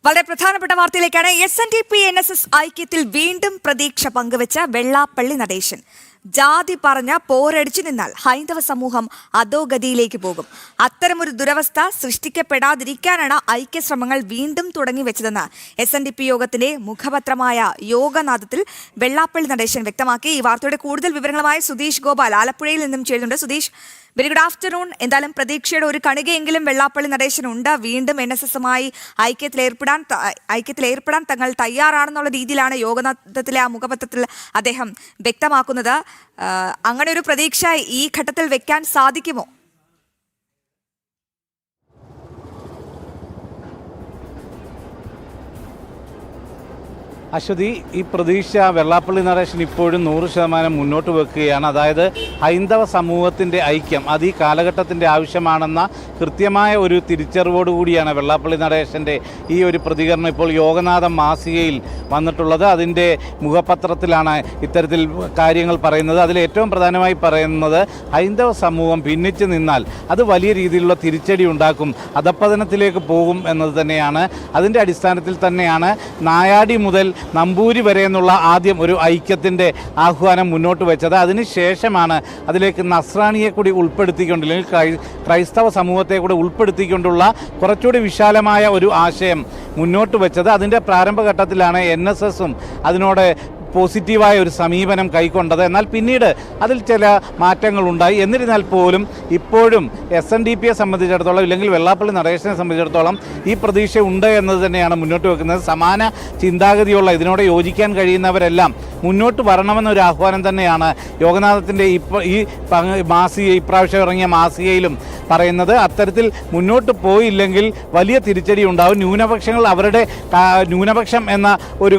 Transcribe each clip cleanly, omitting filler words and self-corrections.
വളരെ പ്രധാനപ്പെട്ട വാർത്തയിലേക്കാണ്. SNDP NSS ഐക്യത്തിൽ വീണ്ടും പ്രതീക്ഷ പങ്കുവെച്ച വെള്ളാപ്പള്ളി നടേശൻ. ജാതി പറഞ്ഞ പോരടിച്ചു നിന്നാൽ ഹൈന്ദവ സമൂഹം അധോഗതിയിലേക്ക് പോകും. അത്തരമൊരു ദുരവസ്ഥ സൃഷ്ടിക്കപ്പെടാതിരിക്കാനാണ് ഐക്യശ്രമങ്ങൾ വീണ്ടും തുടങ്ങിവെച്ചതെന്ന് SNDP യോഗത്തിന്റെ മുഖപത്രമായ യോഗനാഥത്തിൽ വെള്ളാപ്പള്ളി നടേശൻ വ്യക്തമാക്കി. ഈ വാർത്തയുടെ കൂടുതൽ വിവരങ്ങളുമായി സുധീഷ് ഗോപാൽ ആലപ്പുഴയിൽ നിന്നും ചേരുന്നുണ്ട്. Sudheesh, very good afternoon. എന്തായാലും പ്രതീക്ഷയുടെ ഒരു കണികയെങ്കിലും വെള്ളാപ്പള്ളി നടേശനുണ്ട്. വീണ്ടും NSSമായി ഐക്യത്തിലേർപ്പെടാൻ തങ്ങൾ തയ്യാറാണെന്നുള്ള രീതിയിലാണ് യോഗനാഥത്തിലെ ആ മുഖപത്രത്തിൽ അദ്ദേഹം വ്യക്തമാക്കുന്നത്. അങ്ങനെ ഒരു പ്രതീക്ഷ ഈ ഘട്ടത്തിൽ വെക്കാൻ സാധിക്കുമോ? അശ്വതി, ഈ പ്രതീക്ഷ വെള്ളാപ്പള്ളി നടേശൻ ഇപ്പോഴും 100% മുന്നോട്ട് വെക്കുകയാണ്. അതായത് ഹൈന്ദവ സമൂഹത്തിൻ്റെ ഐക്യം അത് ഈ കാലഘട്ടത്തിൻ്റെ ആവശ്യമാണെന്ന കൃത്യമായ ഒരു തിരിച്ചറിവോടുകൂടിയാണ് വെള്ളാപ്പള്ളി നടേശൻ്റെ ഈ ഒരു പ്രതികരണം ഇപ്പോൾ യോഗനാഥം മാസികയിൽ വന്നിട്ടുള്ളത്. അതിൻ്റെ മുഖപത്രത്തിലാണ് ഇത്തരത്തിൽ കാര്യങ്ങൾ പറയുന്നത്. അതിൽ ഏറ്റവും പ്രധാനമായി പറയുന്നത് ഹൈന്ദവ സമൂഹം ഭിന്നിച്ച് നിന്നാൽ അത് വലിയ രീതിയിലുള്ള തിരിച്ചടി ഉണ്ടാക്കും, അധപ്പതനത്തിലേക്ക് പോകും എന്നത് തന്നെയാണ്. അതിൻ്റെ അടിസ്ഥാനത്തിൽ തന്നെയാണ് നായാടി മുതൽ നമ്പൂരി വരെ എന്നുള്ള ആദ്യം ഒരു ഐക്യത്തിൻ്റെ ആഹ്വാനം മുന്നോട്ട് വെച്ചത്. അതിനുശേഷമാണ് അതിലേക്ക് നസ്രാണിയെ കൂടി ഉൾപ്പെടുത്തിക്കൊണ്ട്, അല്ലെങ്കിൽ ക്രൈസ്തവ സമൂഹത്തെ കൂടി ഉൾപ്പെടുത്തിക്കൊണ്ടുള്ള കുറച്ചുകൂടി വിശാലമായ ഒരു ആശയം മുന്നോട്ട് വെച്ചത്. അതിൻ്റെ പ്രാരംഭഘട്ടത്തിലാണ് NSSും അതിനോട് പോസിറ്റീവായ ഒരു സമീപനം കൈക്കൊണ്ടത്. എന്നാൽ പിന്നീട് അതിൽ ചില മാറ്റങ്ങളുണ്ടായി. എന്നിരുന്നാൽ പോലും ഇപ്പോഴും SNDPയെ സംബന്ധിച്ചിടത്തോളം, ഇല്ലെങ്കിൽ വെള്ളാപ്പള്ളി നടേശനെ സംബന്ധിച്ചിടത്തോളം ഈ പ്രതീക്ഷ ഉണ്ട് എന്നത് തന്നെയാണ് മുന്നോട്ട് വെക്കുന്നത്. സമാന ചിന്താഗതിയുള്ള, ഇതിനോട് യോജിക്കാൻ കഴിയുന്നവരെല്ലാം മുന്നോട്ട് വരണമെന്നൊരു ആഹ്വാനം തന്നെയാണ് യോഗനാഥത്തിൻ്റെ ഈ മാസിക, ഇപ്രാവശ്യം ഇറങ്ങിയ മാസികയിലും പറയുന്നത്. അത്തരത്തിൽ മുന്നോട്ട് പോയില്ലെങ്കിൽ വലിയ തിരിച്ചടി ഉണ്ടാവും. ന്യൂനപക്ഷങ്ങൾ അവരുടെ ന്യൂനപക്ഷം എന്ന ഒരു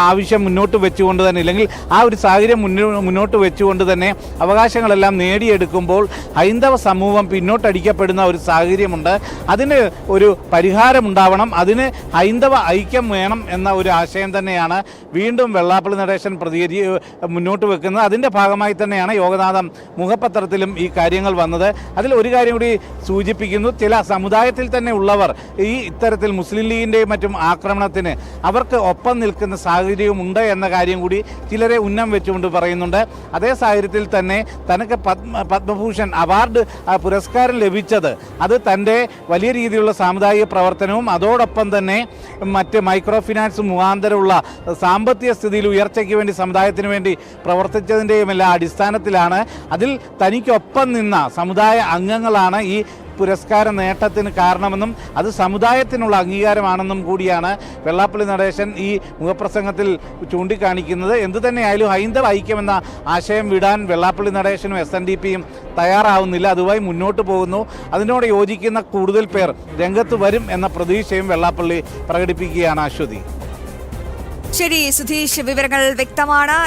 ആവശ്യം മുന്നോട്ട് വെച്ചുകൊണ്ട് തന്നെ, ഇല്ലെങ്കിൽ ആ ഒരു സാഹചര്യം മുന്നോട്ട് വെച്ചുകൊണ്ട് തന്നെ അവകാശങ്ങളെല്ലാം നേടിയെടുക്കുമ്പോൾ ഹൈന്ദവ സമൂഹം പിന്നോട്ടടിക്കപ്പെടുന്ന ഒരു സാഹചര്യമുണ്ട്. അതിന് ഒരു പരിഹാരമുണ്ടാവണം. അതിന് ഹൈന്ദവ ഐക്യം വേണം എന്ന ഒരു ആശയം തന്നെയാണ് വീണ്ടും വെള്ളാപ്പള്ളി നടേശൻ മുന്നോട്ട് വെക്കുന്നത്. അതിൻ്റെ ഭാഗമായി തന്നെയാണ് യോഗനാഥം മുഖപത്രത്തിലും ഈ കാര്യങ്ങൾ വന്നത്. അതിൽ ഒരു കാര്യം കൂടി സൂചിപ്പിക്കുന്നു. ചില സമുദായത്തിൽ തന്നെ ഉള്ളവർ ഈ ഇത്തരത്തിൽ മുസ്ലിം ലീഗിൻ്റെയും മറ്റും ആക്രമണത്തിന് അവർക്ക് ഒപ്പം നിൽക്കുന്ന സാഹചര്യമുണ്ട് എന്ന കാര്യം കൂടി ചിലരെ ഉന്നം വെച്ചുകൊണ്ട് പറയുന്നുണ്ട്. അതേ സാഹചര്യത്തിൽ തന്നെ തനിക്ക് പത്മഭൂഷൺ അവാർഡ് പുരസ്കാരം ലഭിച്ചത് അത് തൻ്റെ വലിയ രീതിയിലുള്ള സാമുദായിക പ്രവർത്തനവും അതോടൊപ്പം തന്നെ മറ്റ് മൈക്രോ ഫിനാൻസ് മുഖാന്തരമുള്ള സാമ്പത്തിക സ്ഥിതിയിൽ ഉയർച്ചയ്ക്ക് വേണ്ടി സമുദായത്തിന് വേണ്ടി പ്രവർത്തിച്ചതിൻ്റെയും എല്ലാ അടിസ്ഥാനത്തിലാണ്. അതിൽ തനിക്കൊപ്പം നിന്ന സമുദായ അംഗങ്ങളാണ് ഈ പുരസ്കാര നേട്ടത്തിന് കാരണമെന്നും അത് സമുദായത്തിനുള്ള അംഗീകാരമാണെന്നും കൂടിയാണ് വെള്ളാപ്പള്ളി നടേശൻ ഈ മുഖപ്രസംഗത്തിൽ ചൂണ്ടിക്കാണിക്കുന്നത്. എന്തു തന്നെയായാലും ഹൈന്ദവ ഐക്യമെന്ന ആശയം വിടാൻ വെള്ളാപ്പള്ളി നടേശനും SNDPയും തയ്യാറാവുന്നില്ല. അതുമായി മുന്നോട്ട് പോകുന്നു. അതിനോട് യോജിക്കുന്ന കൂടുതൽ പേർ രംഗത്ത് വരും എന്ന പ്രതീക്ഷയും വെള്ളാപ്പള്ളി പ്രകടിപ്പിക്കുകയാണ്. അശ്വതി. ശരി സുധീഷ്, വിവരങ്ങൾ വ്യക്തമാണ്.